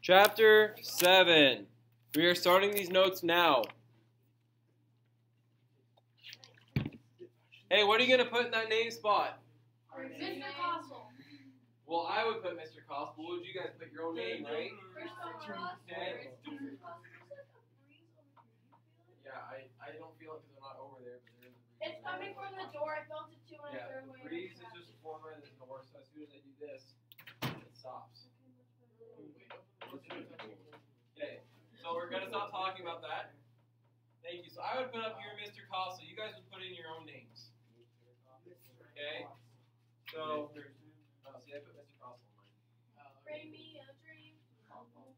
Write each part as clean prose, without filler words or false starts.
Chapter 7. We are starting these notes now. Hey, what are you going to put in that name spot? Mr. Costle. Well, I would put Mr. Costle. What would you guys put your own name, right? Okay. Yeah, I don't feel it because I'm not over there, but there is a breeze. It's coming from the door. I felt it too when I threw away. The breeze is just warmer than the door, so as soon as I do this, it stops. Okay, so we're going to stop talking about that. Thank you. So I would put up here Mr. Costle. You guys would put in your own names. Okay? So, see, I put Mr. Costle in mine. Bring me a dream.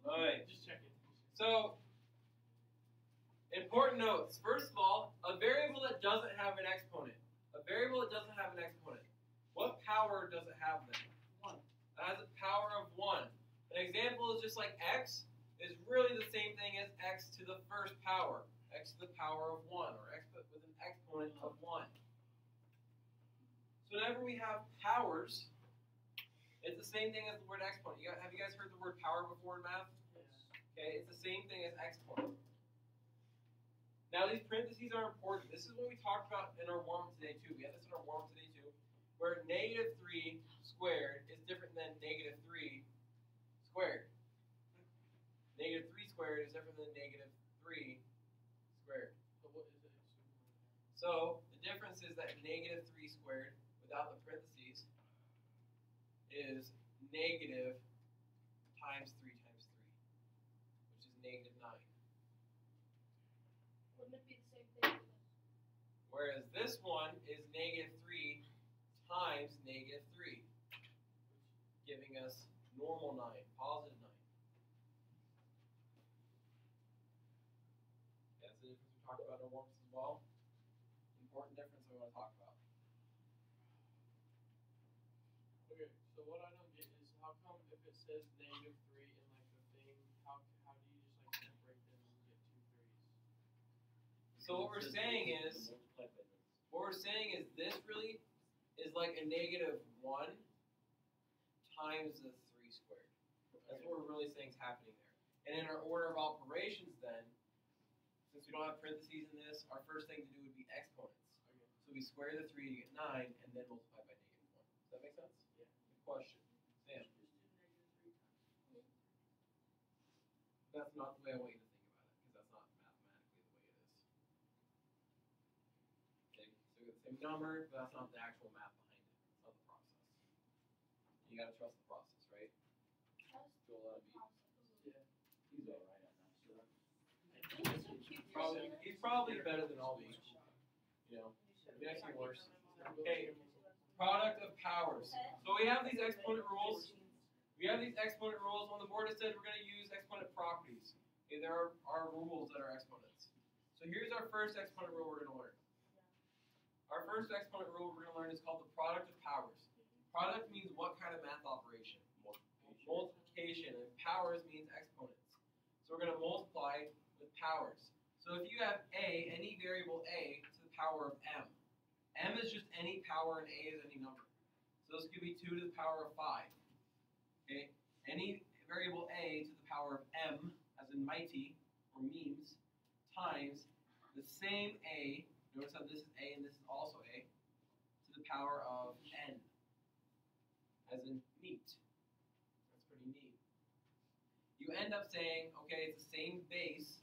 Alright. Just check it. So, important notes. First of all, a variable that doesn't have an exponent. A variable that doesn't have an exponent. What power does it have then? 1. It has a power of 1. An example is just like x is really the same thing as x to the first power. X to the power of 1, or x with an exponent of 1. So whenever we have powers, it's the same thing as the word exponent. Have you guys heard the word power before in math? Yes. Okay, it's the same thing as exponent. Now these parentheses are important. This is what we talked about in our warm-up today too. We had this in our warm-up today too, where negative 3 squared is different than negative 3 squared. Negative 3 squared is different than negative 3 squared. So what is it? So the difference is that negative 3 squared without the parentheses is negative times 3 times 3, which is negative 9. Wouldn't it be the same thing for this? Whereas this one is negative 3 times negative 3, giving us normal 9, positive 9. That's the difference we talked about in our warm-ups as well. Important difference we want to talk about. Okay, so what I don't get is how come if it says negative 3 in like the thing, how do you just like separate them and get 2 3s? So what we're saying is this really is like a negative 1 times the 3 squared. That's what we're really saying is happening there. And in our order of operations then, since we don't have parentheses in this, our first thing to do would be exponents. Okay. So we square the 3 to get 9 and then multiply by negative 1. Does that make sense? Yeah. Good question. Sam? That's not the way I want you to think about it, because that's not mathematically the way it is. Okay, so we get the same number, but that's not the actual math behind it. It's not the process. You gotta trust the process, right? Joel, Yeah. he's alright at that stuff. He's so cute. He's probably better than all these. You know, maybe I've seen worse. Okay, product of powers. So we have these exponent rules. We have these exponent rules. On the board it said we're going to use exponent properties. Okay, there are rules that are exponents. So here's our first exponent rule we're going to learn. Our first exponent rule we're going to learn is called the product of powers. Product means what kind of math operation? Multiplication. And powers means exponents. So we're going to multiply with powers. So if you have a, any variable a to the power of m. M is just any power and a is any number. So this could be 2 to the power of 5. Okay, any variable a to the power of m, as in mighty or memes, times the same a. Notice how this is a and this is also a to the power of n, as in meat. That's pretty neat. You end up saying, okay, it's the same base.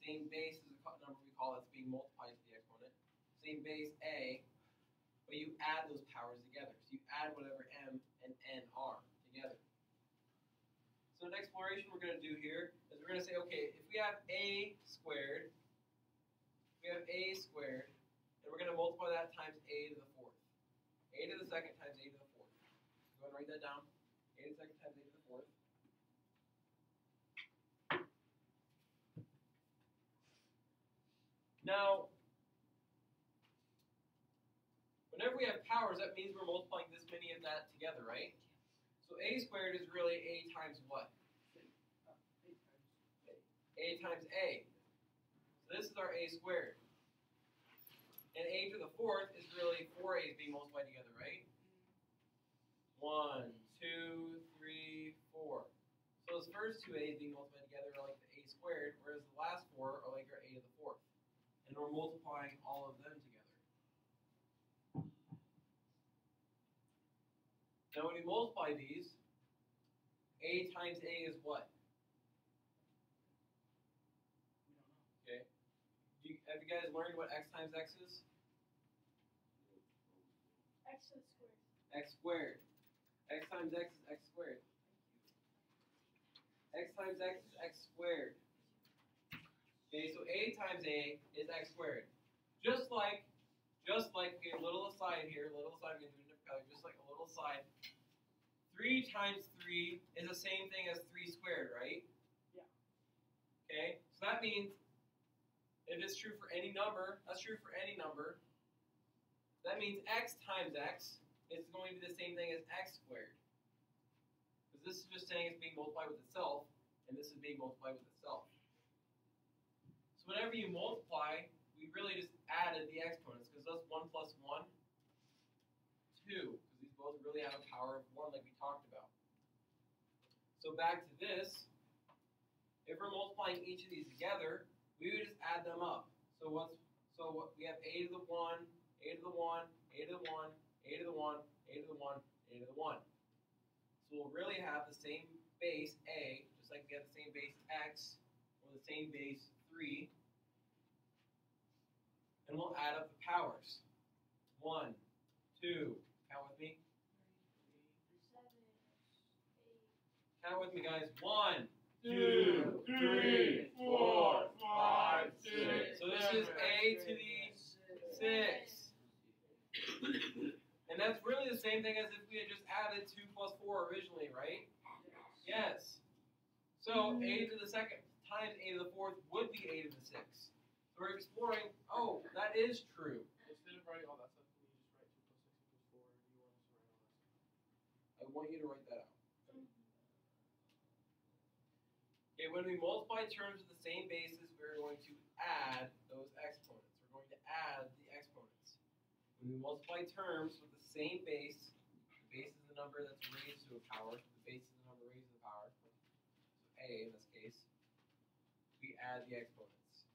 Same base is a number we call that's being multiplied to the exponent. Same base a, but you add those powers together. So you add whatever m and n are together. So the exploration we're going to do here is we're going to say, okay, if we have a squared, and we're going to multiply that times a to the 4th. A to the 2nd times a to the 4th. Go ahead and write that down. A to the 2nd times a to the 4th. Now, whenever we have powers, that means we're multiplying this many of that together, right? So a squared is really a times what? A times a. So this is our a squared. And a to the 4th is really 4 a's being multiplied together, right? 1, 2, 3, first two a's being multiplied together are like the a squared, whereas the last four are like our a to the fourth. And we're multiplying all of them together. Now when we multiply these, a times a is what? Okay. Have you guys learned what x times x is? X to the square. X squared. X times x is x squared. X times x is x squared. Okay, so a times a is x squared. Just like, okay, a little aside here, I'm gonna do a different color, just like a little aside. 3 times 3 is the same thing as 3 squared, right? Yeah. Okay, so that means if it's true for any number, that's true for any number. That means x times x is going to be the same thing as x squared. Because this is just saying it's being multiplied with itself, and this is being multiplied with itself. So whenever you multiply, we really just added the exponents, because that's 1 plus 1, 2. Because these both really have a power of 1 like we talked about. So back to this, if we're multiplying each of these together, we would just add them up. So what we have a to the 1, a to the 1, a to the 1, a to the 1, a to the 1, a to the 1. So we'll really have the same base a, just like we have the same base x, or the same base 3. And we'll add up the powers. 1, 2, count with me. 7, 8. Count with me, guys. 1, 2, 3, 4, 5, 6. So this is a to the 6. And that's really the same thing as if we had just added 2 plus 4 originally, right? Yes. So a to the second times a to the fourth would be a to the 6. So we're exploring, oh, that is true. Instead of writing all that stuff, can you just write 2 plus 6 equals 4? Or do you want us to write all that stuff? I want you to write that out. Okay, when we multiply terms with the same basis, we're going to add those exponents. We're going to add the exponents. When we multiply terms with the same base, the base is the number that's raised to a power, the base is the number raised to the power, so a in this case, we add the exponents.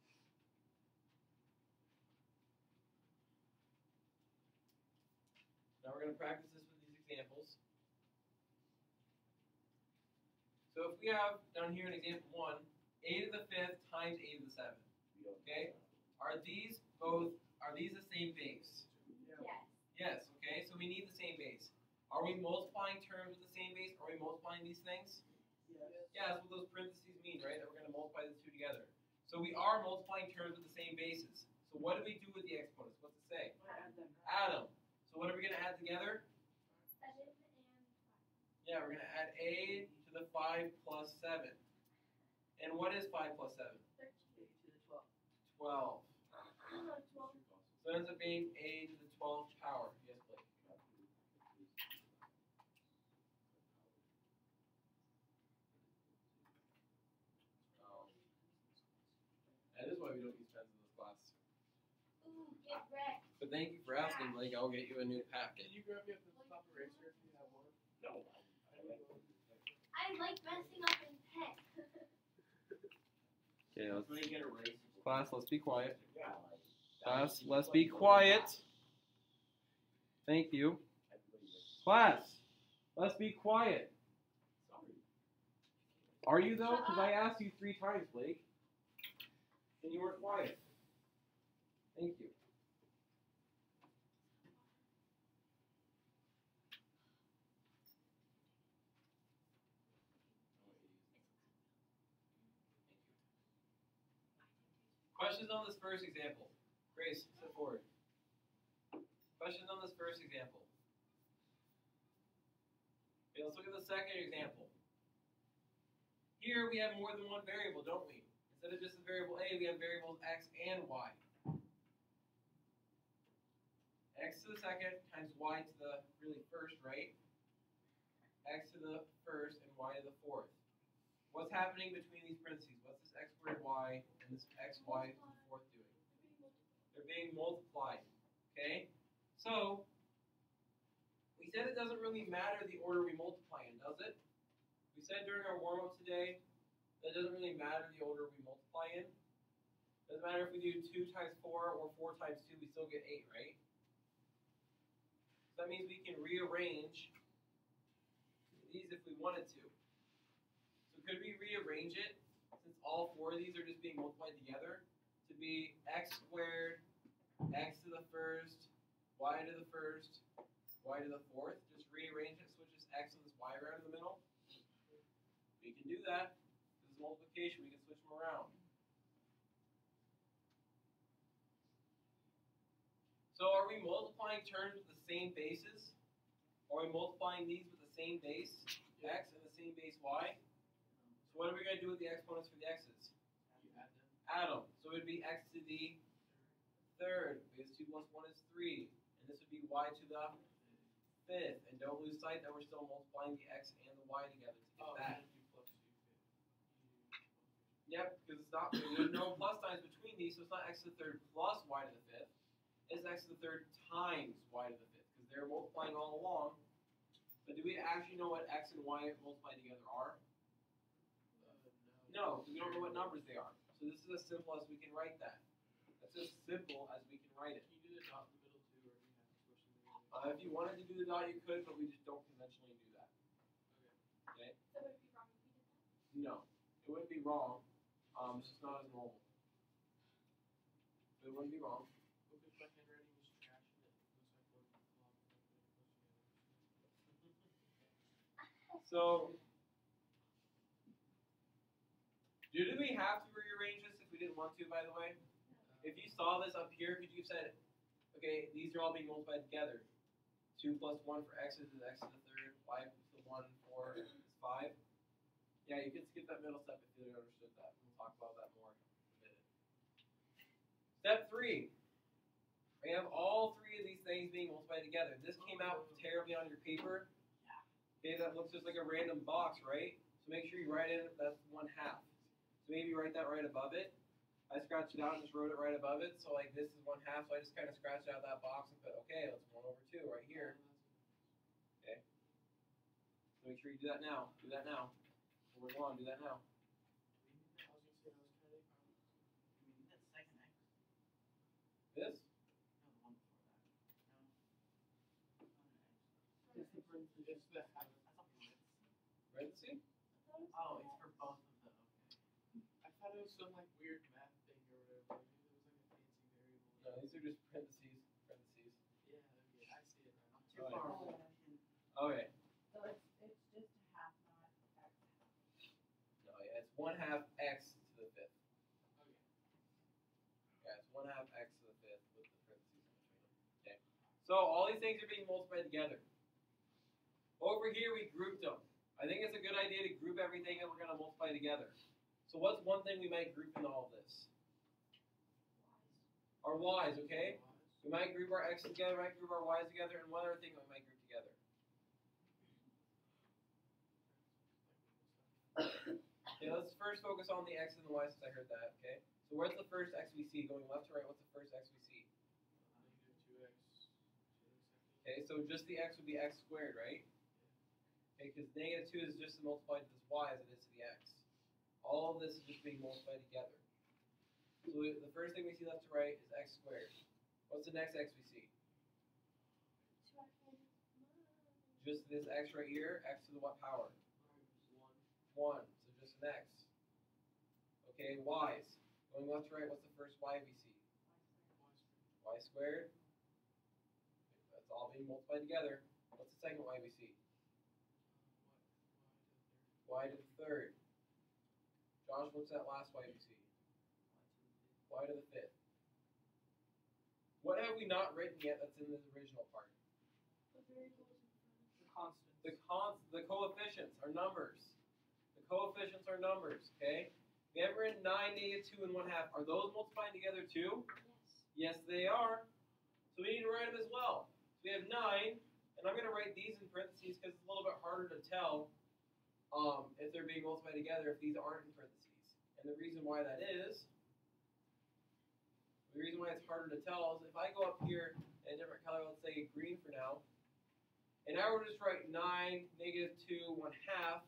Now we're going to practice this with these examples. So if we have down here in example 1, a to the 5th times a to the 7th. Okay? Are these the same base? Yes. Yes, okay, so we need the same base. Are we multiplying terms with the same base? Are we multiplying these things? Yeah, that's what those parentheses mean, right? That we're going to multiply the two together. So we are multiplying terms with the same bases. So what do we do with the exponents? What's it say? Add them. So what are we going to add together? 7 and 5. Yeah, we're going to add a to the 5 plus 7. And what is 5 plus 7? 13. 12. Oh, 12. So it ends up being a to the 12th power. Yes, Blake. That is why we don't use pens in this class. Ooh, get wrecked. But thank you for asking, Blake. I'll get you a new packet. Can you grab me a stop eraser if you have one? No. I like messing up in pen. Okay, When you get a race. class, let's be quiet. Yeah. Class, let's be quiet. Thank you. Class, let's be quiet. Are you though? Because I asked you 3 times, Blake. And you weren't quiet. Thank you. Questions on this first example? Grace, step forward. Questions on this first example? Okay, let's look at the second example. Here we have more than one variable, don't we? Instead of just the variable a, we have variables x and y. X to the second times y to the really first, right? X to the first and y to the fourth. What's happening between these parentheses? What's this x squared y and this x y to the fourth doing? They're being multiplied. Okay? So, we said it doesn't really matter the order we multiply in, does it? We said during our warm-up today, that doesn't really matter the order we multiply in. Doesn't matter if we do 2 times 4 or 4 times 2, we still get 8, right? So that means we can rearrange these if we wanted to. So could we rearrange it, since all 4 of these are just being multiplied together, to be x squared, x to the first, y to the first, y to the fourth? Just rearrange it, switch this x and this y around in the middle. We can do that. This is multiplication. We can switch them around. So are we multiplying terms with the same bases? Or are we multiplying these with the same base, x, and the same base, y? So what are we going to do with the exponents for the x's? You add them. Add them. So it would be x to the third, because 2 plus 1 is 3. And this would be y to the fifth. And don't lose sight that we're still multiplying the x and the y together to get Oh, that. you plus 2 fifth. Yep, because it's not, there's no plus signs between these, so it's not x to the third plus y to the fifth. It's x to the third times y to the fifth, because they're multiplying all along. But do we actually know what x and y multiplied together are? No, because we don't know what numbers they are. So this is as simple as we can write that. That's as simple as we can write it. Can you do the dot in the middle too, or do you have to switch them? If you wanted to do the dot, you could, but we just don't conventionally do that. Okay? So would it be wrong if we did that? No, it wouldn't be wrong. It's just not as normal. So it wouldn't be wrong. Look, if my handwriting is trash and it looks like we're So, do we have to rearrange this if we didn't want to, by the way? If you saw this up here, could you have said, okay, these are all being multiplied together. 2 plus 1 for x is x to the third, y to the 1 for is 5. Yeah, you can skip that middle step if you understood that. We'll talk about that more in a minute. Step 3. We have all 3 of these things being multiplied together. This came out terribly on your paper. Okay, that looks just like a random box, right? So make sure you write in that's 1/2. So maybe write that right above it. I scratched it out and just wrote it right above it. So like this is 1/2, so I just kind of scratched out that box and put, okay, that's 1/2 right here. Okay. So make sure you do that now. Do that now. We're going on, do that now. This? It's the Parentheses? Oh, it's for both of them. Okay. I thought it was some like weird math thing or whatever. Maybe it was like a fancy variable. No, these are just parentheses. Parentheses. Yeah, okay, I see it now. Too Alright. far away. Okay. So it's just a half, not x. No, yeah, it's 1/2 x to the fifth. Okay. Yeah, it's 1/2 x to the fifth with the parentheses in between them. Okay. So all these things are being multiplied together. Over here we grouped them. I think it's a good idea to group everything that we're going to multiply together. So what's one thing we might group in all of this? Our y's, okay? We might group our x's together, we might group our y's together, and one other thing we might group together. Okay, let's first focus on the x and the y since I heard that, okay? So where's the first x we see? Going left to right, what's the first x we see? -2x. Okay, so just the x would be x squared, right? Okay, because -2 is just multiplied to this y as it is to the x. All of this is just being multiplied together. So the first thing we see left to right is x squared. What's the next x we see? Just this x right here, x to the what power? 1, so just an x. Okay, y's. Going left to right, what's the first y we see? Y squared. That's all being multiplied together. What's the second y we see? Y to the third. Josh, what's that last y we see? Y to the fifth. What have we not written yet that's in the original part? The constant. The coefficients are numbers. The coefficients are numbers, okay? We have written 9, -2, and 1/2. Are those multiplying together too? Yes. Yes, they are. So we need to write them as well. So we have 9, and I'm going to write these in parentheses because it's a little bit harder to tell if they're being multiplied together if these aren't in parentheses. And the reason why that is, the reason why it's harder to tell is if I go up here in a different color, let's say green for now, and I were to just write 9, -2, 1/2,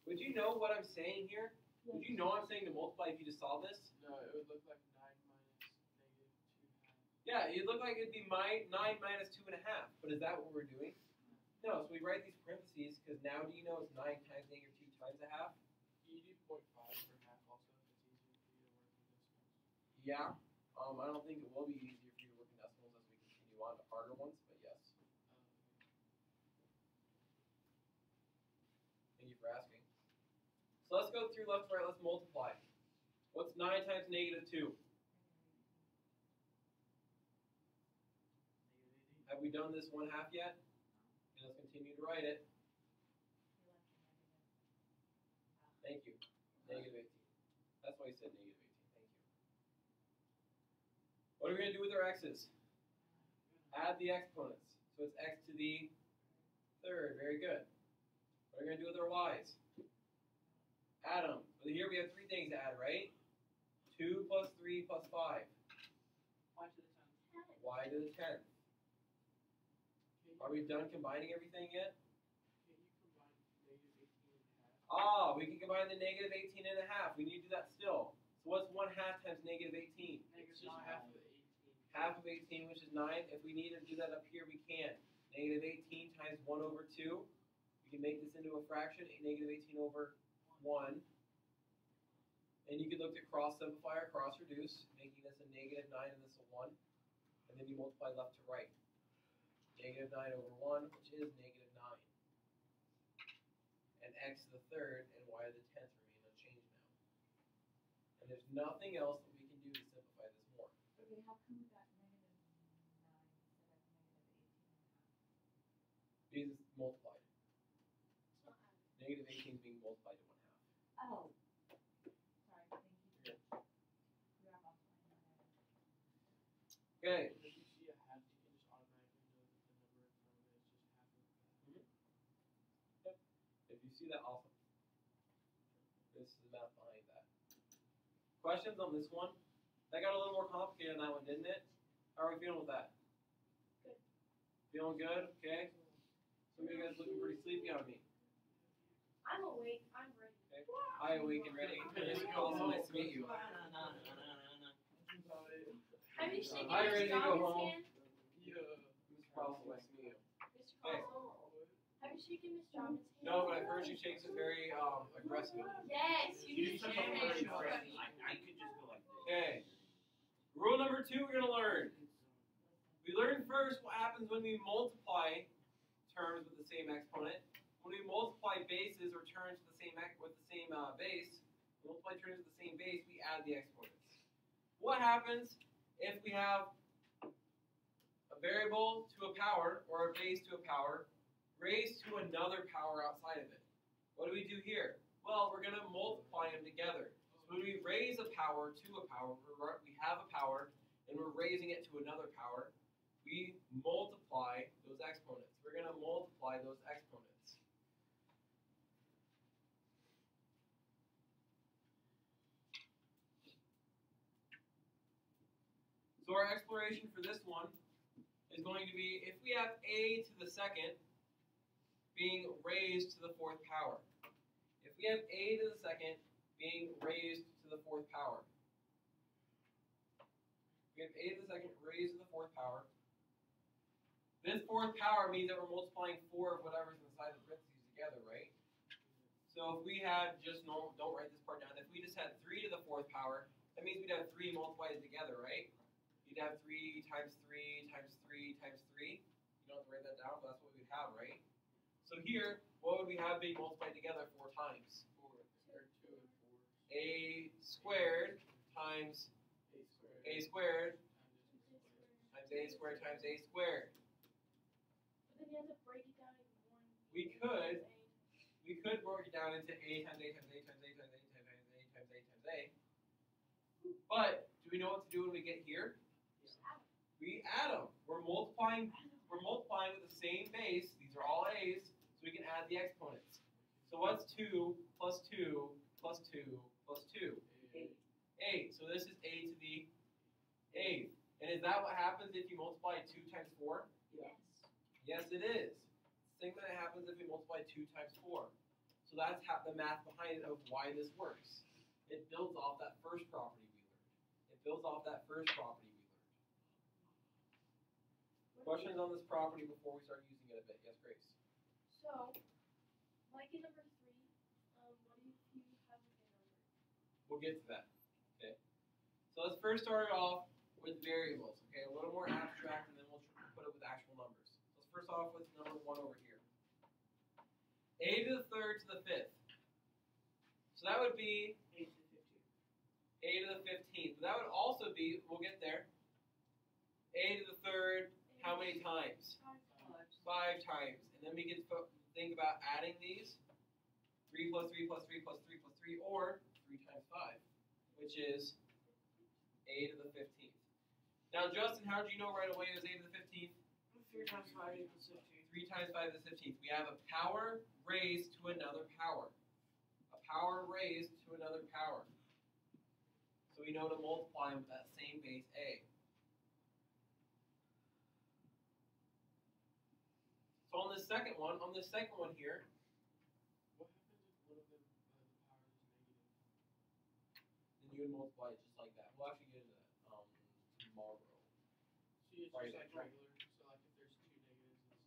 Would you know what I'm saying here? Would you know I'm saying to multiply if you just saw this? No, it would look like 9 minus negative 2 half. Yeah, it'd look like it'd be 9 minus 2 and a half. But is that what we're doing? No, so we write these parentheses because now do you know it's 9 times negative 2 times a half? Can you do 0.5 for half also if it's easier for you to work with decimals? Yeah. I don't think it will be easier for you to work in decimals as we continue on to harder ones, but yes. Thank you for asking. So let's go through left to right, let's multiply. What's 9 times negative 2? Have we done this 1/2 yet? Okay, let's continue to write it. Thank you. Negative 18. That's why you said negative 18. Thank you. What are we going to do with our x's? Add the exponents. So it's x to the third. Very good. What are we going to do with our y's? Add them. So here we have 3 things to add, right? 2 plus 3 plus 5. Y to the 10th. Y to the 10th. Are we done combining everything yet? Can you combine negative 18 and half? Ah, we can combine the negative 18 and a half. We need to do that still. So what's 1/2 times negative 18? It's just half of 18. Half of 18, which is 9. If we need to do that up here, we can. Negative 18 times 1/2. We can make this into a fraction, negative 18/1. And you could look at cross simplify or cross reduce, making this a negative 9 and this a 1. And then you multiply left to right. Negative 9/1, which is negative 9. And x to the third and y to the 10th remain unchanged now. And there's nothing else that we can do to simplify this more. Okay, how come we got -9 instead of -18 Because it's multiplied. It's not added. Negative 18 is being multiplied to 1/2. and a half? Oh. Sorry, thank you. Grab off my Okay. If you see a half, you can just automatically know that the number in front of it is just half of that. If you see that, awesome. This is the math behind that. Questions on this one? That got a little more complicated on that one, didn't it? How are we feeling with that? Good. Feeling good? Okay. Some of you guys looking pretty sleepy on me. I'm awake. I'm ready. Okay. Hi, awake and ready. Mr. Carlson, nice to meet you. Have you shaken Hi, ready Mr. to go Robbins' home? hand? Yeah. Mr. Carlson, nice to meet you. Mr. Carlson? Have you shaken Mr. Robbins' hand? No, but I've heard she shakes it very aggressive. Yes, you need to shake can't his very hand. aggressive. I could just go like this. Okay. Rule number 2 we're going to learn. We learned first what happens when we multiply terms with the same exponent. When we multiply bases or terms with the same base, multiply terms with the same base, we add the exponents. What happens if we have a variable to a power or a base to a power raised to another power outside of it? What do we do here? Well, we're going to multiply them together. So when we raise a power to a power, we have a power and we're raising it to another power, we multiply those exponents. We're going to multiply those exponents. So our exploration for this one is going to be if we have a to the second being raised to the 4th power. If we have a to the second being raised to the 4th power. We have a to the second raised to the 4th power. This 4th power means that we're multiplying 4 of whatever's inside the parentheses together, right? So if we had just normal, don't write this part down. If we just had 3 to the 4th power, that means we'd have 3 multiplied together, right? You'd have 3 times 3 times 3 times 3. You don't have to write that down, but that's what we'd have, right? So here, what would we have being multiplied together 4 times? 4, or 2 and 4. A squared times A squared. a squared Times times a squared times a squared. But then you have to break it down into one. We could. We could break it down into a times a times a times a times a times a times a times a. But do we know what to do when we get here? We add them. We're multiplying. We're multiplying with the same base. These are all a's, so we can add the exponents. So what's 2 plus 2 plus 2 plus 2? 8. So this is a to the 8th. And is that what happens if you multiply 2 times 4? Yes. Yes, it is. Same thing that happens if we multiply 2 times 4. So So that's the math behind it of why this works. It builds off that first property we learned. It builds off that first property we learned. Questions on this property before we start using it a bit? Yes, Grace. So, like in number 3, what do you have like a number? We'll get to that. Okay. So let's first start off with variables. Okay, a little more abstract, and then we'll put it with actual numbers. Let's first off with number 1 over here. A to the 3rd to the 5th. So that would be 8 to 15. A to the 15th. That would also be, we'll get there, A to the 3rd, how many times? 5 times. And then we can think about adding these. 3 plus 3 plus 3 plus 3 plus 3, or 3 times 5, which is A to the 15th. Now, Justin, how did you know right away it was A to the 15th? 3 times 5 equals 15. 3 times 5 to the 15th. We have a power raised to another power. A power raised to another power. So we know to multiply them with that same base A. So on this second one here, What happens if one of them, the power is negative? then you would multiply it just like that. We'll actually get into that tomorrow. See, it's Right, just like right. regular. So like if there's 2 negatives, it's just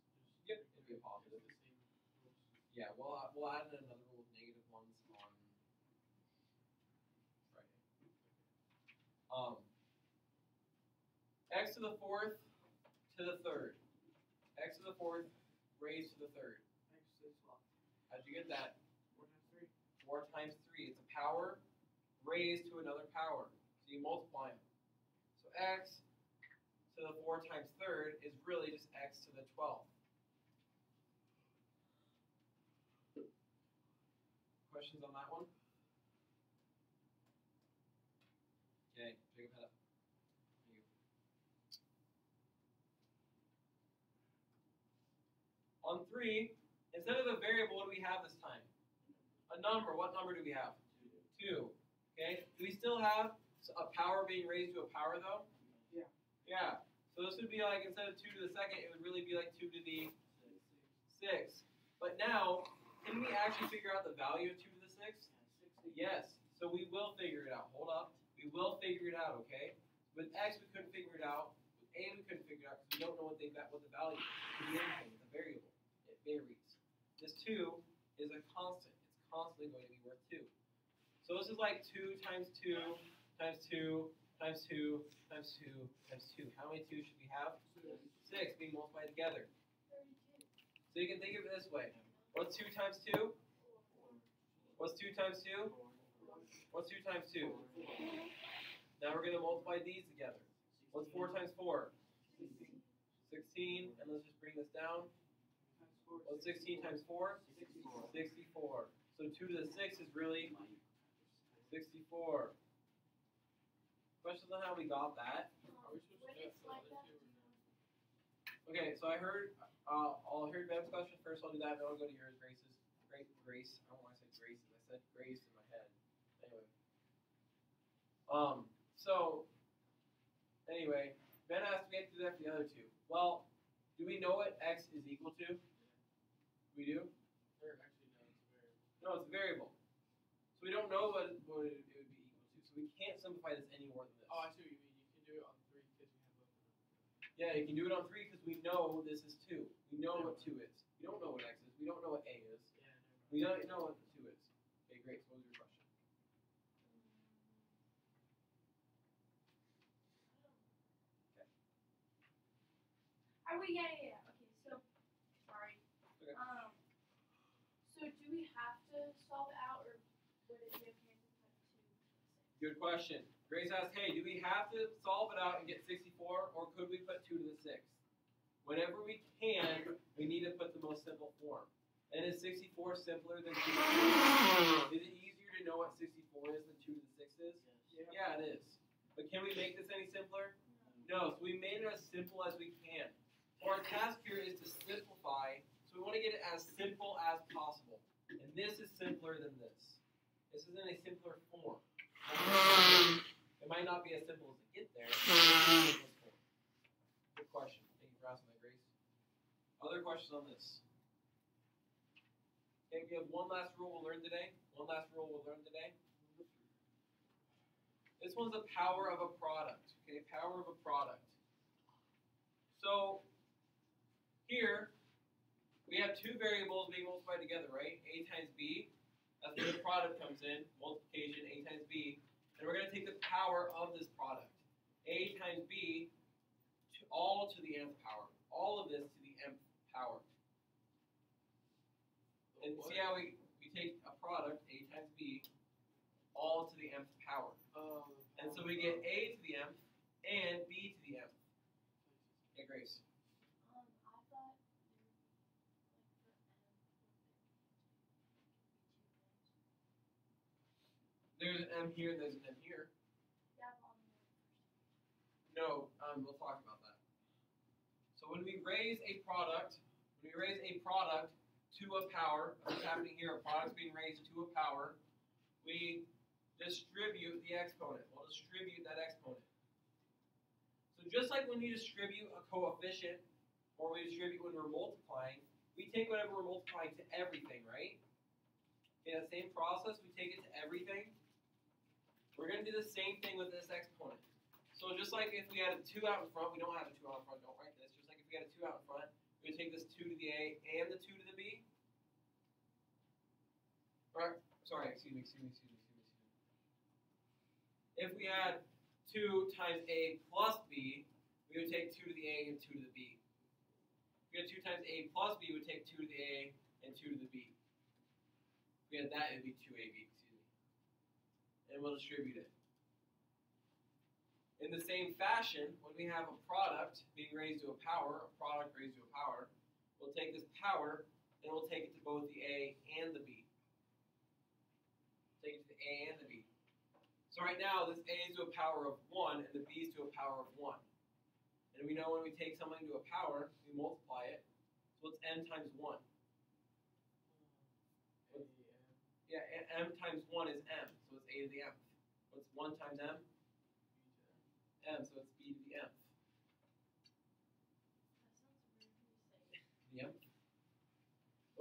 Yep, it'd be a positive. It's the same rules. Yeah, we'll add in another rule of negative ones on Friday. X to the 4th to the 3rd. X to the 4th raised to the 3rd. X is what? How'd you get that? 4 4 times times 3. 3. It's a power raised to another power. So you multiply them. So x to the 4 times 3rd is really just x to the 12th. Questions on that one? Okay, Jacob, head up. Thank you. On 3, instead of a variable, what do we have this time? A number. What number do we have? 2. Okay. Do we still have a power being raised to a power though? Yeah. Yeah. So this would be like, instead of 2 to the 2nd, it would really be like 2 to the 6. But now, can we actually figure out the value of 2 to the 6th? Yes. So we will figure it out. Hold up. We will figure it out, okay? With x, we couldn't figure it out. With a, we couldn't figure it out because we don't know what the value is. It's anything. It's a variable. It varies. This 2 is a constant. It's constantly going to be worth 2. So this is like 2 times 2 times 2 times 2 times 2 times 2. How many 2's should we have? 6 being multiplied together. 32. So you can think of it this way. What's 2 times 2? What's 2 times 2? What's 2 times 2? Now we're going to multiply these together. What's 4 times 4? 16. And let's just bring this down. What's 16 times 4? 64. So 2 to the 6 is really 64. Questions on how we got that? Are we supposed When to do it's that like for that, the other 2 or no? Okay, so I heard, I'll hear Ben's question first. I'll do that, and then I'll go to yours, Grace's. Grace. I don't want to say Grace's. I said Grace in my head. Anyway. Anyway, Ben asked me to do that for the other 2. Well, do we know what x is equal to? We do? Or actually, no, it's a variable. No, it's a variable. So we don't know what it would be equal to. So we can't simplify this any more than this. Oh, I see what you mean. You can do it on 3 because we have both of them. Yeah, you can do it on 3 because we know this is 2. We know what 2 is. We don't know what x is. We don't know what a is. Yeah, never mind. We don't know what the 2 is. Okay, great. So what was your question? Yeah. Okay, so, sorry. Okay. So do we have to solve it out, or would it be okay to put 2 to the 6? Good question. Grace asked, hey, do we have to solve it out and get 64, or could we put 2 to the 6th? Whenever we can, we need to put the most simple form. And is 64 simpler than 2 to the 6th? Is it easier to know what 64 is than 2 to the 6th is? Yeah, it is. But can we make this any simpler? No, so we made it as simple as we can. So our task here is to simplify, so we want to get it as simple as possible. And this is simpler than this. This is in a simpler form. It might not be as simple as to get there, but it's in the simplest form. Good question. Thank you for asking that, Grace. Other questions on this? Okay, we have one last rule we'll learn today. This one's the power of a product. Okay, power of a product. So here we have two variables being multiplied together, right? A times b. That's where the product comes in. Multiplication, a times b. And we're going to take the power of this product. A times b all to the nth power. All of this to the nth power. And see how we take a product, a times b, all to the nth power. And so we get a to the nth and b to the nth. Okay, Grace. I thought There's an m here and there's an m here. yeah, on the No, we'll talk about that. So when we raise a product to a power, what's happening here, a product's being raised to a power, we distribute the exponent. We'll distribute that exponent. So just like when you distribute a coefficient, or we distribute when we're multiplying, we take whatever we're multiplying to everything, right? In that same process, we take it to everything. We're going to do the same thing with this exponent. So just like if we had a 2 out in front, we don't have a 2 out in front, don't write this. Just like if we had a 2 out in front, we would take this 2 to the a and the 2 to the b. Or, sorry, excuse me. If we had 2 times a plus b, we would take 2 to the a and 2 to the b. If we had 2 times a plus b, we would take 2 to the a and 2 to the b. If we had that, it would be 2ab, excuse me. And we'll distribute it. In the same fashion, when we have a product being raised to a power, we'll take this power and we'll take it to both the a and the b. Take it to the a and the b. So right now, this a is to a power of 1 and the b is to a power of 1. And we know when we take something to a power, we multiply it. So it's m times 1. Yeah, m times 1 is m, so it's a to the mth. What's 1 times m? M, so it's b to the mth. That sounds weird when you say it. The mth.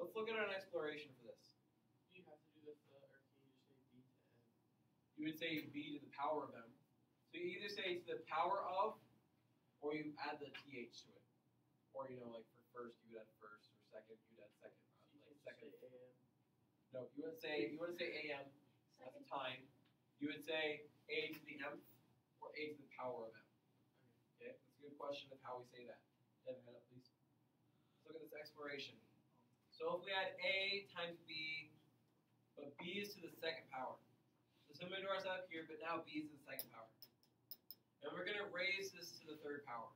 Let's look at an exploration for this. Do you have to do this, or can you just say b to n? You would say b to the power of m. So you either say to the power of, or you add the th to it. Or, like for first, you would add first, or second, you would add second. You Like can second. just say am. No, you wouldn't say am, that's a time. You would say a to the mth, or a to the power of m. Okay, that's a good question of how we say that. Devin, head up, please. Let's look at this exploration. So if we had a times b, but b is to the second power. So similar to our setup here, but now b is to the second power. And we're going to raise this to the third power.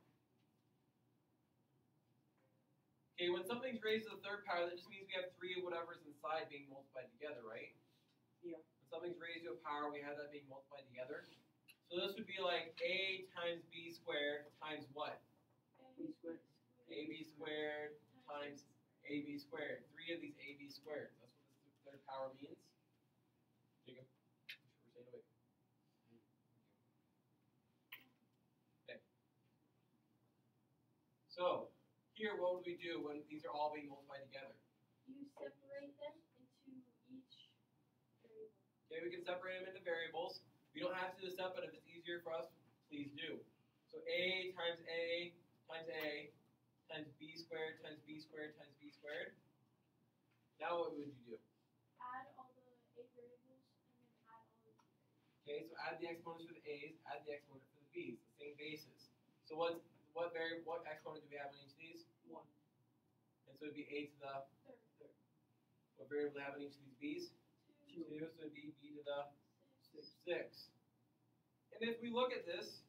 Okay, when something's raised to the third power, that just means we have 3 of whatever's inside being multiplied together, right? Yeah. When something's raised to a power, we have that being multiplied together. So this would be like a times b squared times what? B squared. ab squared times ab squared. 3 of these ab squared. That's what this third power means. Jacob, say it away. Okay. So, here what would we do when these are all being multiplied together? You separate them into each variable. Okay, we can separate them into variables. We don't have to do this up, but if it's easier for us, please do. So a times times b squared times b squared times b squared. Now what would you do? Add all the a variables and then add all the b variables. Okay, so add the exponents for the a's, add the exponent for the b's, the same basis. So what exponent do we have on each of these? 1. And so it'd be a to the Third. what variable do we have on each of these b's? 2. 2, so it'd be b to the 6. 6. And if we look at this,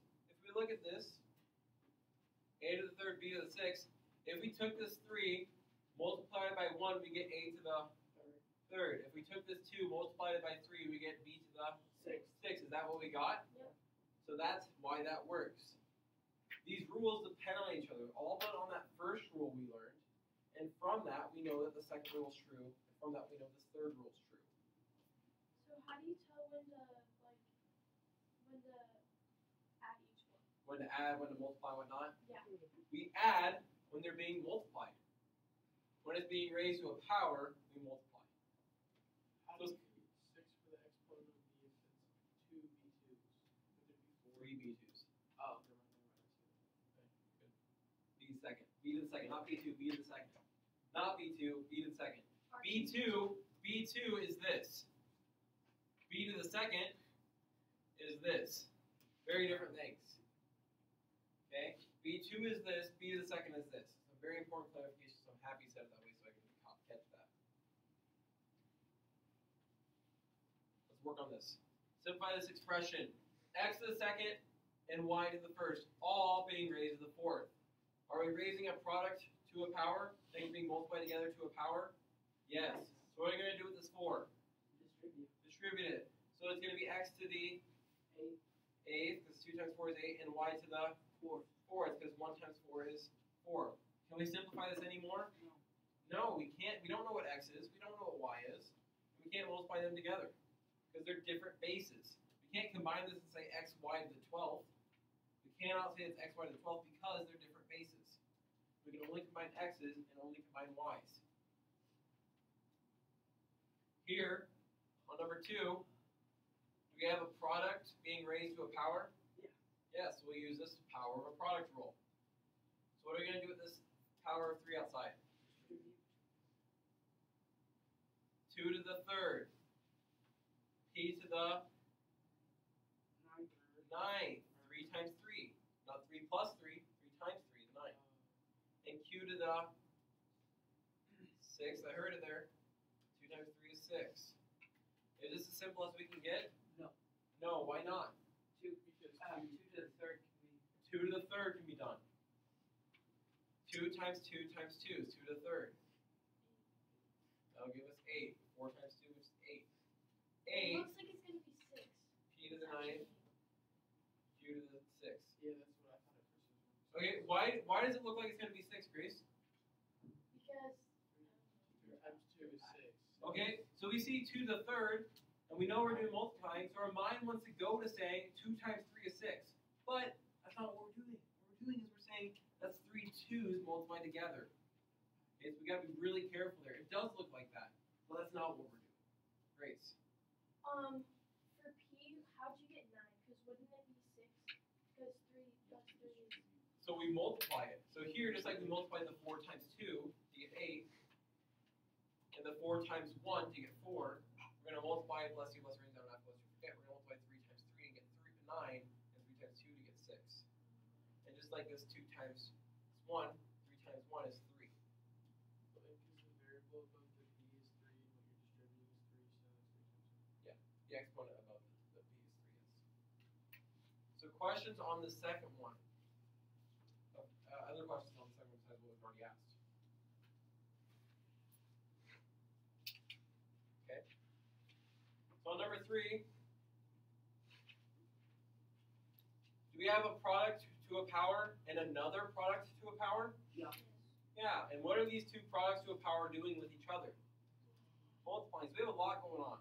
a to the third, b to the 6, if we took this 3, multiplied by 1, we get a to the third. If we took this 2, multiplied it by 3, we get b to the 6. Is that what we got? Yep. So that's why that works. These rules depend on each other, all but on that first rule we learned. And from that, we know that the second rule is true. And from that, we know this third rule is true. So how do you tell when to add each one? When to add, when to multiply, when not. Yeah. We add when they're being multiplied. When it's being raised to a power, we multiply. How So do you get 6 for the exponent of b if it's 2 b2s? Would there be 4? 3 b2s. Oh, never mind. B to the second. B to the second, not B2, B to the second. Not B2, B to the second. R2. B2 is this. B to the second is this. Very different things. Okay? B2 is this, B to the second is this. Some very important clarification, so I'm happy you said it that way so I can catch that. Let's work on this. Simplify this expression. X to the second and y to the first, all being raised to the fourth. Are we raising a product to a power? Things being multiplied together to a power? Yes. So what are we going to do with this 4? Distribute. Distribute it. So it's going to be x to the 8. 8th, because 2 times 4 is 8, and y to the 4th, because 1 times 4 is 4. Can we simplify this anymore? No, we can't. We don't know what x is. We don't know what y is. We can't multiply them together, because they're different bases. We can't combine this and say x, y to the 12th. We cannot say it's x, y to the 12th because they're different bases. We can only combine x's and only combine y's. Here, on number 2, do we have a product being raised to a power? Yeah. Yes, we'll use this power of a product rule. So what are we going to do with this power of 3 outside? Distribute. 2 to the third. P to the 9. 9. 3 times 3. Not 3 plus 3. 3 times 3 is 9. And Q to the 6. I heard it there. 2 times 3 is 6. Is this as simple as we can get? No. No, why not? 2. Because 2 to the third can be 2 to the third can be done. 2 times 2 times 2 is 2 to the third. That'll give us 8. 4 times 2 is 8. It 8, looks like it's gonna be 6. P to the 9th, Q to the 6th. yeah, that's what I thought at first. Okay, why does it look like it's going to be 6, Grace? Because 3 times 2 is 6. Okay, so we see 2 to the third, and we know we're doing multiplying, so our mind wants to go to saying 2 times 3 is 6. But that's not what we're doing. What we're doing is we're saying that's 3 2's multiplied together. Okay, so we got to be really careful there. It does look like that, but that's not what we're doing. Grace. for P, how'd you get 9? Because wouldn't it be 6? Because 3 plus 3 is. So we multiply it. So here, just like we multiply the 4 times 2 to get 8, and the 4 times 1 to get 4, we're going to multiply, bless you, bless you, rain down, not bless you, forget. We're going to multiply 3 times 3 and get 9, and 3 times 2 to get 6. And just like this, 2 times 1, 3 times 1 is 3. So because the variable above the b is 3 and what you're distributing is 3, so that's 3 times 2. The exponent above the b is 3, yes. So questions on the second one? Other questions on the second one besides what we've already asked? Okay. So on number 3, do we have a product to a power and another product to a power? Yeah. Yeah, and what are these two products to a power doing with each other? Multiplying. So we have a lot going on.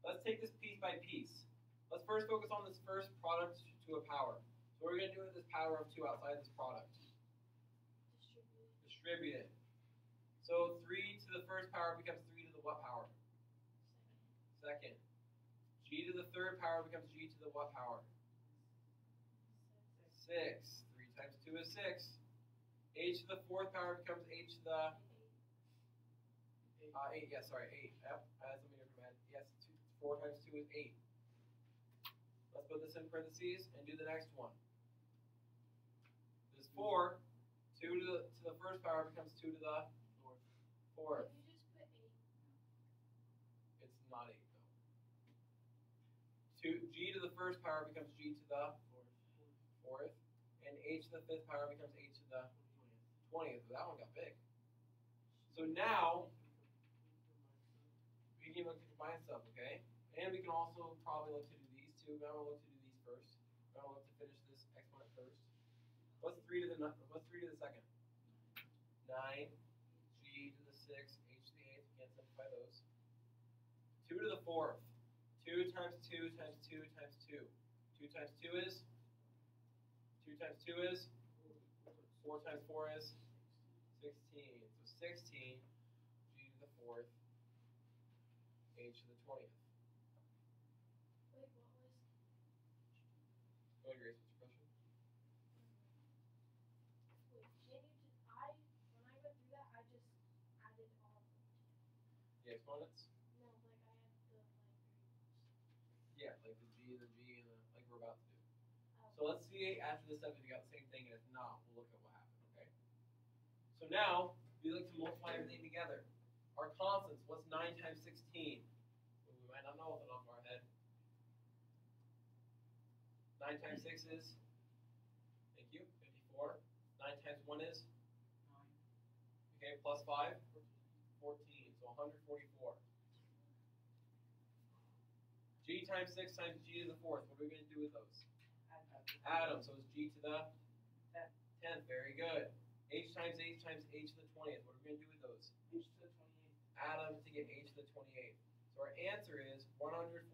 Let's take this piece by piece. Let's first focus on this first product to a power. So what are we going to do with this power of 2 outside this product? Distribute it. So 3 to the first power becomes 3 to the what power? Second. G to the third power becomes G to the what power? 6. 3 times 2 is 6. H to the fourth power becomes H to the 8. Yeah, sorry, 8. Yep, I had something different in my head. Yes, 4 times 2 is 8. Let's put this in parentheses and do the next one. This is 4. 2 to the first power becomes 2 to the fourth. Can you just put 8? It's not 8 though. G to the first power becomes G to the fourth. And H to the fifth power becomes H to the 20th. That one got big. So now we can look to combine stuff, okay? And we can also probably look to do these two. But I'm gonna look to do these first. I'm gonna look to finish this exponent first. What's 3 to the second? 9. G to the 6th. H to the 8th. You can't simplify those. 2 to the fourth. 2 times 2 times 2 times 2. 2 times 2 is? 2 times 2 is? 4 times 4 is? 16. So 16. G to the fourth. h to the 20th. Wait, what was? Go ahead, Grace, what's your question? Wait, can you just? When I went through that, I just added all of them together. The exponents? No, like I had the variables. Yeah, like the g and the g and the, like we're about to do. Oh. So let's see after this step if you got the same thing, and if not, we'll look at what happened, okay? So now, we like to multiply everything together. Our constants, what's 9 times 16? Well, we might not know off the top of our head. 9 times 6 is? Thank you, 54. 9 times 1 is? 9. Okay, plus 5? 14, so 144. G times 6 times g to the 4th. What are we going to do with those? Add them. So it's g to the 10th. Very good. H times h times h to the 20th. What are we going to do with those? H to the 28th. Add them to get h to the 28th. So our answer is 144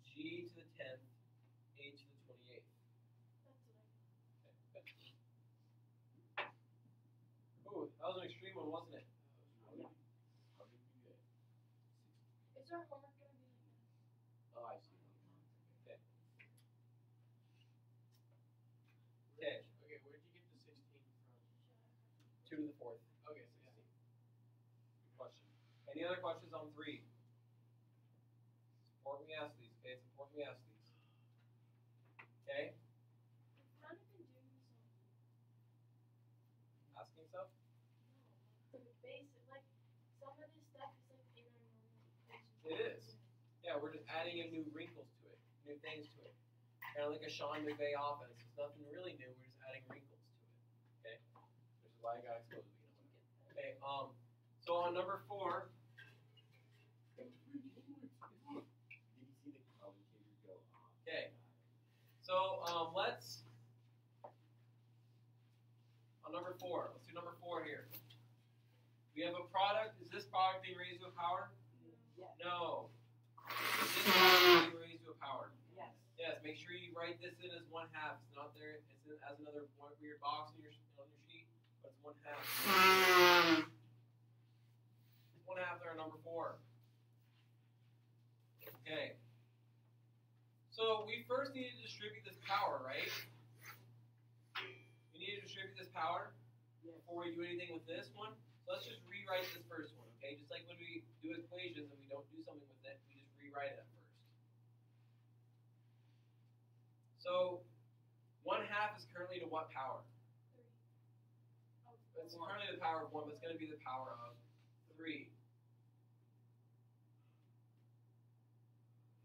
g to the 10th, h to the 28th. That's what I. Okay, good. Ooh, that was an extreme one, wasn't it? How did you get? Is our homework gonna be like that? Oh, I see. Okay. Okay, Okay, where'd you get the 16 from? 2 to the 4th. Okay, 16. Good question. Any other questions on 3? It's important we ask these, okay? It's important we ask these. Okay? We've kind of been doing this all year. Asking stuff? No, like the basic, like some of this stuff is like in our normal equations. It is. Yeah, we're just adding in new wrinkles to it, new things to it. Kind of like a Sean McVay offense. It's nothing really new. We're just adding wrinkles to it. Okay? Which is why I got exposed. You know. Okay. So on number 4. Did you see the commentator go off? Okay. So let's on number 4. Let's do number 4 here. We have a product. Is this product being raised to a power? Yes. No. Is this product being raised to a power? Yes. Yes, make sure you write this in as 1/2. It's not there. It's in as another weird box on your sheet, but it's 1/2. It's 1/2 there on number 4. Okay. So we first need to distribute this power, right? We need to distribute this power Yes. before we do anything with this one. So let's just rewrite this first one, okay? Just like when we do equations and we don't do something with it, we just rewrite it at first. So 1/2 is currently to what power? 3. Oh, It's currently the power of 1, but it's going to be the power of 3.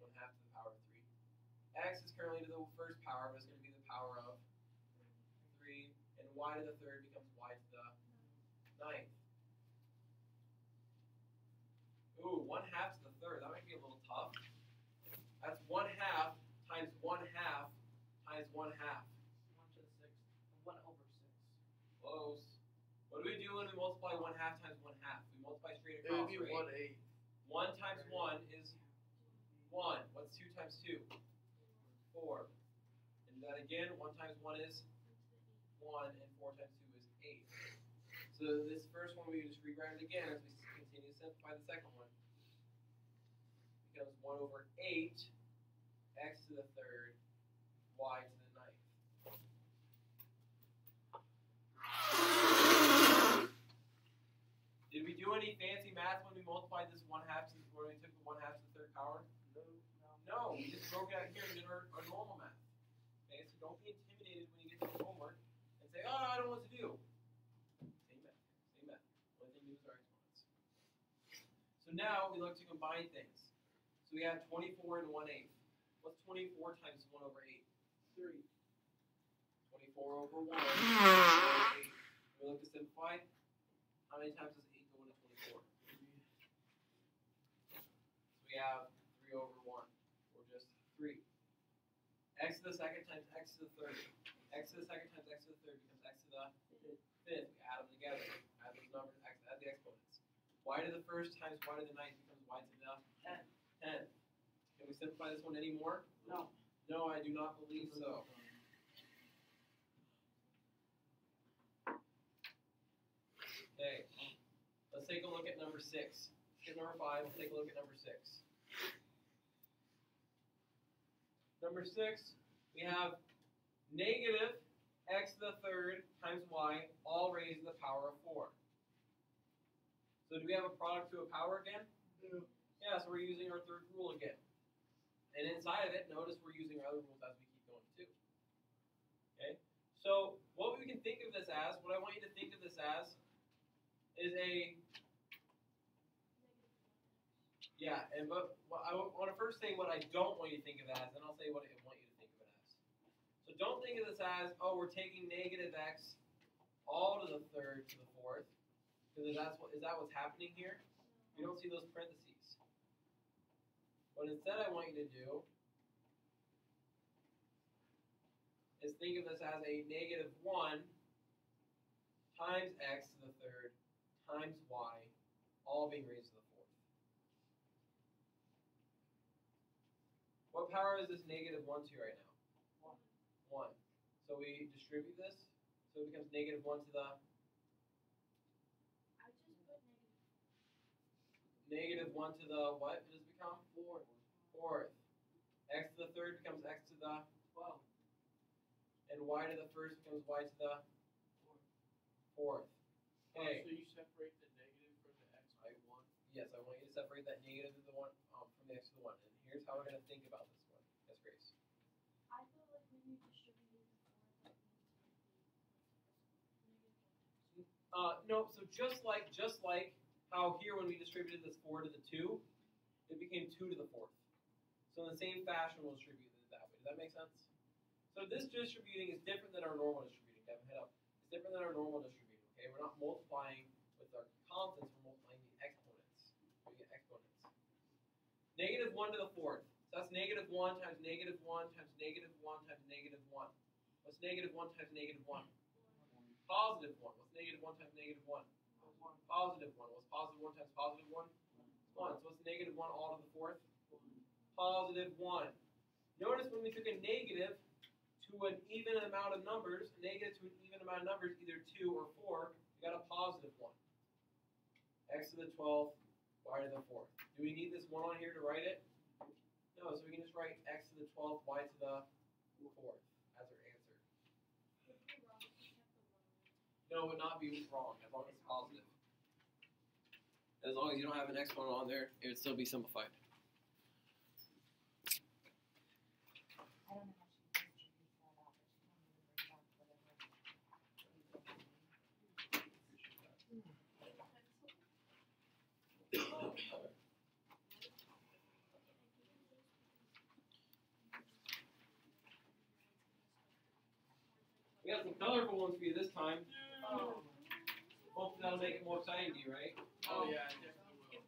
1/2 to the power of 3. X is currently to the first power, but it's going to be the power of 3. And y to the 3rd becomes y to the 9th. Ooh, 1/2 to the 3rd. That might be a little tough. That's 1/2 times 1/2 times 1/2. 1 to the 6th. 1/6. Close. What do we do when we multiply 1/2 times 1/2? We multiply straight It would across, be right? 1/8. 1 times 1 is 1. What's 2 times 2? 4. And then again, 1 times 1 is 1, and 4 times 2 is 8. So this first one, we just rewrite it again as we continue to simplify the second one. It becomes 1/8, x to the 3rd, y to the 9th. Did we do any fancy math when we multiplied this 1/2 to when we took the 1/2 to the 3rd power? No, we just broke it out here and did our normal math. Okay, so don't be intimidated when you get to your homework and say, oh, I don't know what to do. Same math. Only thing new is our exponents. So now we look to combine things. So we have 24 and 1/8. What's 24 times 1/8? 3. 24 over 1 is 8. We look to simplify. How many times does 8 go into 24? So we have 3 over 1, or just 3. X to the 2nd times x to the 3rd. X to the 2nd times x to the 3rd becomes x to the 5th. We add them together. Add those numbers, add the exponents. Y to the 1st times y to the 9th becomes y to the 10th. Can we simplify this one anymore? No. No, I do not believe so. Okay, let's take a look at number 6. skip number 5, let's take a look at number 6. Number 6, we have negative x to the third times y, all raised to the power of 4. So do we have a product to a power again? Yeah, so we're using our third rule again. And inside of it, notice we're using our other rules as we keep going too. Okay? So what we can think of this as, what I want you to think of this as, is a, yeah, and but I want to first say what I don't want you to think of it as, then I'll say what I want you to think of it as. So don't think of this as, oh, we're taking negative x all to the third to the fourth, because is that what's happening here? You don't see those parentheses. What instead I want you to do is think of this as a negative 1 times x to the third times y, all being raised to the fourth. What power is this negative 1 to right now? 1. So we distribute this, so it becomes negative 1 to the I just put negative 1 to the what does it become? Fourth. X to the third becomes x to the 12. and y to the first becomes y to the fourth. Okay. So you separate the negative from the x by 1. Yes, I want you to separate that negative to the one from the x to the 1. And here's how we're going to think about this one. Yes, Grace. I feel like when you distributed the 4, that means No, so just like how here when we distributed this 4 to the 2, it became 2 to the 4th. So in the same fashion, we'll distribute it that way. Does that make sense? So this distributing is different than our normal distributing. Kevin, head up. It's different than our normal distributing. Okay, we're not multiplying with our constants. We're multiplying the exponents. We get exponents. Negative 1 to the 4th. So that's negative 1 times negative 1 times negative 1 times negative 1. What's negative 1 times negative 1? Positive 1. What's negative 1 times negative 1? Positive 1. What's positive 1 times positive 1? 1. So what's negative 1 all to the 4th? Positive 1. Notice when we took a negative to an even amount of numbers, a negative to an even amount of numbers, either 2 or 4, we got a positive 1. X to the 12th, y to the 4th. Do we need this 1 on here to write it? No, so we can just write x to the 12th, y to the 4th as our answer. No, it would not be wrong as long as it's positive. As long as you don't have an exponent on there, it would still be simplified. I don't know how she distributes that out, but she told me to bring back We got some colorful ones for you this time. Hopefully that'll make it more exciting to you, right? Oh yeah, I definitely will.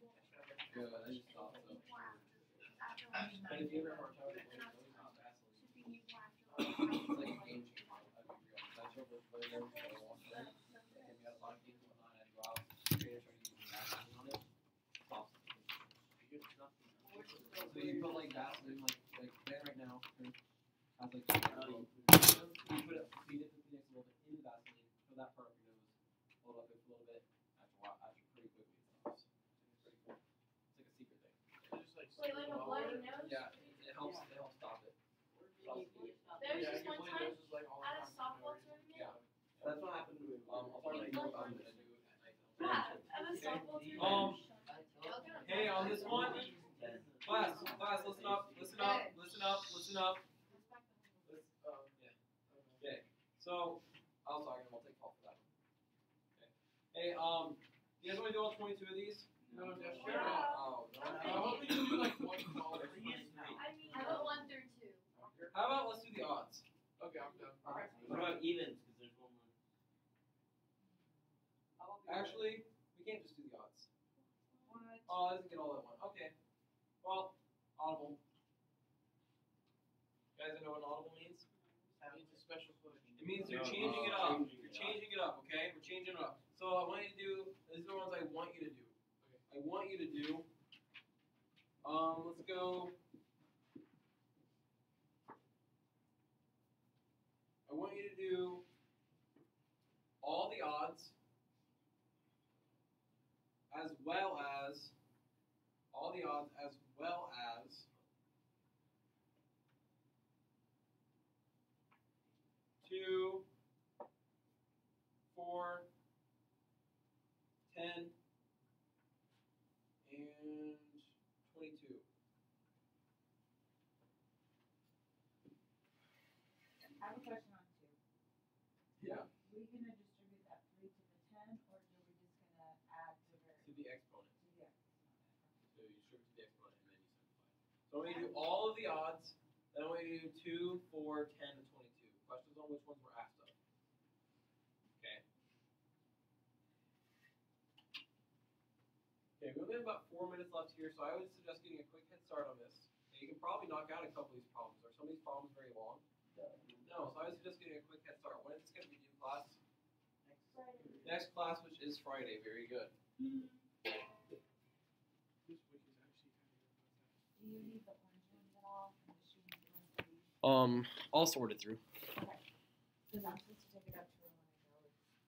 Good, I just thought so. But if you ever have a hard time with it, it's not Vaseline. It's like a game changer. I'd be real. That's your first play there. So I walk there. Give me a lot of games and whatnot. I'd go out. Trainer started using Vaseline on it. Pops. So you put like Vaseline, like Ben right now. Has like you put it, feed it the Phoenix a little bit into Vaseline. Fill that part of your nose. Hold up it for a little bit. After a while, after pretty quickly, it stops. It's pretty cool. It's like a secret thing. Just like Wait, like a bloody nose? Yeah, it helps. It helps stop it. There was this one time at a softball tournament. Yeah. That's what happened to me. I'll talk to you about I'm gonna do it at night. At a softball tournament. Hey, on this one, class, listen up. Okay. So, I'll talk and I'll take call for that one. Okay. Hey, you guys want to do all 22 of these? No, just Wow. sure. Oh, no. How about we do like one call? I mean, I put 1 through 2. How about let's do the odds? Okay, I'm done. What about evens? Because there's one more. Actually, we can't just do the odds. What? Oh, it doesn't get all that one. Okay. Well, audible. You guys know what audible means? It's a special push. It means you're changing it up. You're changing it up, okay? We're changing it up. So I want you to do, these are the ones I want you to do. I want you to do, let's go, I want you to do all the odds as well as all the odds as well as two, 4, 10, and 22. I have a question on 2. Yeah. We gonna distribute that 3 to the 10, or are we just gonna add to To the exponent. the So you distribute to the exponent and then you simplify. So I'm going to do all of the odds. Then I'm going to do 2, 4, 10, and 22. Questions on which ones were asked of? Okay. Okay, we only have about 4 minutes left here, so I would suggest getting a quick head start on this. Now, you can probably knock out a couple of these problems. Are some of these problems very long? No, so I would suggest getting a quick head start. When is this going to be due, class? Next class, which is Friday. Very good. This week is actually kind of Do you need the orange ones at all? I'm just shooting through. I'll sort it through. Okay.